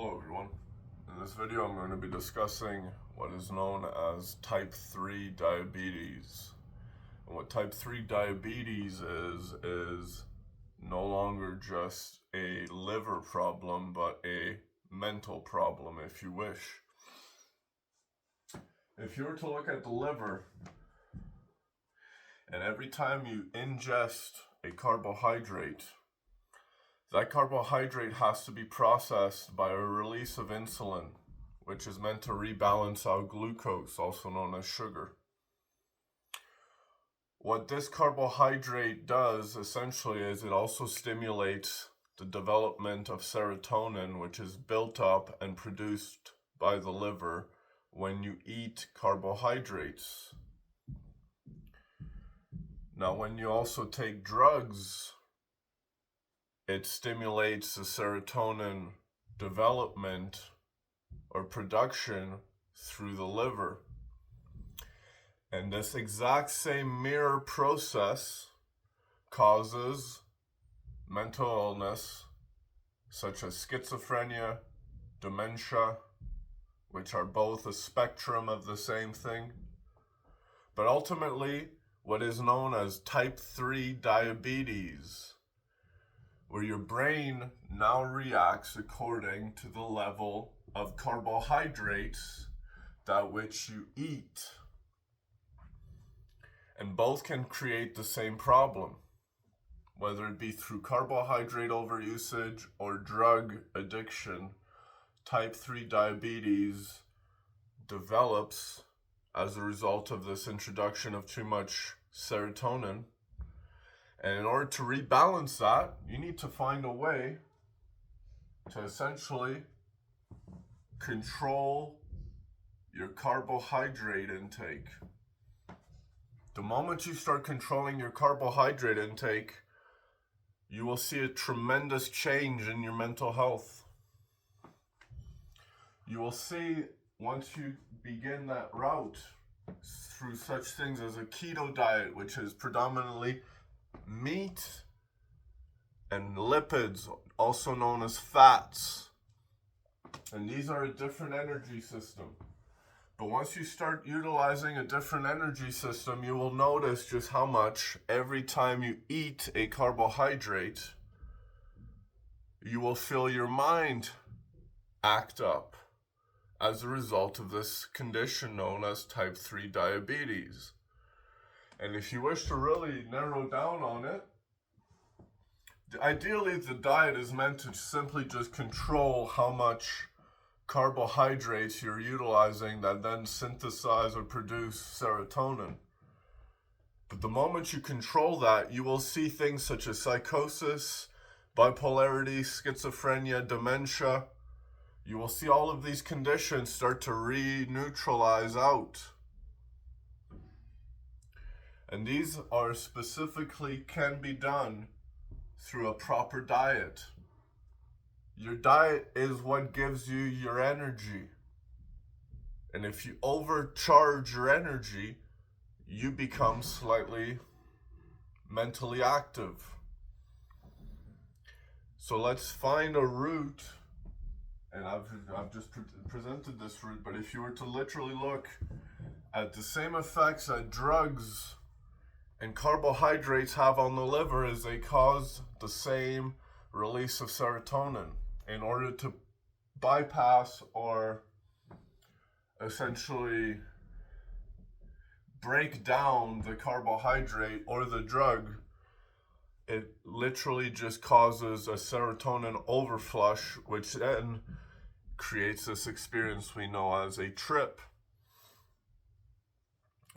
Hello everyone. In this video I'm going to be discussing what is known as type 3 diabetes. And what type 3 diabetes is no longer just a liver problem but a mental problem, if you wish. If you were to look at the liver, and every time you ingest a carbohydrate, that carbohydrate has to be processed by a release of insulin, which is meant to rebalance out glucose, also known as sugar. What this carbohydrate does essentially is it also stimulates the development of serotonin, which is built up and produced by the liver when you eat carbohydrates. Now, when you also take drugs, it stimulates the serotonin development or production through the liver. And this exact same mirror process causes mental illness such as schizophrenia, dementia, which are both a spectrum of the same thing. But ultimately, what is known as type 3 diabetes, where your brain now reacts according to the level of carbohydrates that which you eat. And both can create the same problem, whether it be through carbohydrate overusage or drug addiction. Type 3 diabetes develops as a result of this introduction of too much serotonin. And in order to rebalance that, you need to find a way to essentially control your carbohydrate intake. The moment you start controlling your carbohydrate intake, you will see a tremendous change in your mental health. You will see, once you begin that route through such things as a keto diet, which is predominantly meat and lipids, also known as fats. And these are a different energy system. But once you start utilizing a different energy system, you will notice just how much every time you eat a carbohydrate, you will feel your mind act up as a result of this condition known as type 3 diabetes. And if you wish to really narrow down on it, ideally the diet is meant to simply just control how much carbohydrates you're utilizing that then synthesize or produce serotonin. But the moment you control that, you will see things such as psychosis, bipolarity, schizophrenia, dementia. You will see all of these conditions start to re-neutralize out. And these are specifically can be done through a proper diet. Your diet is what gives you your energy. And if you overcharge your energy, you become slightly mentally active. So let's find a route, and I've just presented this route, but if you were to literally look at the same effects that drugs and carbohydrates have on the liver, is they cause the same release of serotonin. In order to bypass or essentially break down the carbohydrate or the drug, it literally just causes a serotonin overflush, which then creates this experience we know as a trip.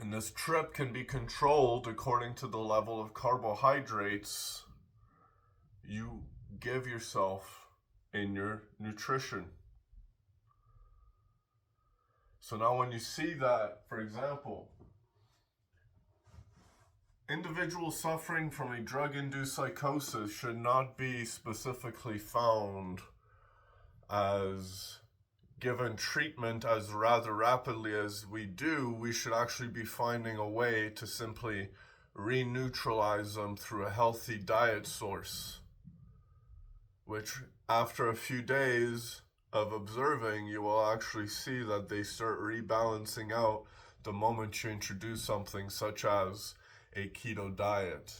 And this trip can be controlled according to the level of carbohydrates you give yourself in your nutrition. So now when you see that, for example, individuals suffering from a drug-induced psychosis should not be specifically found as given treatment as rather rapidly as we do. We should actually be finding a way to simply re-neutralize them through a healthy diet source, which after a few days of observing, you will actually see that they start rebalancing out the moment you introduce something such as a keto diet.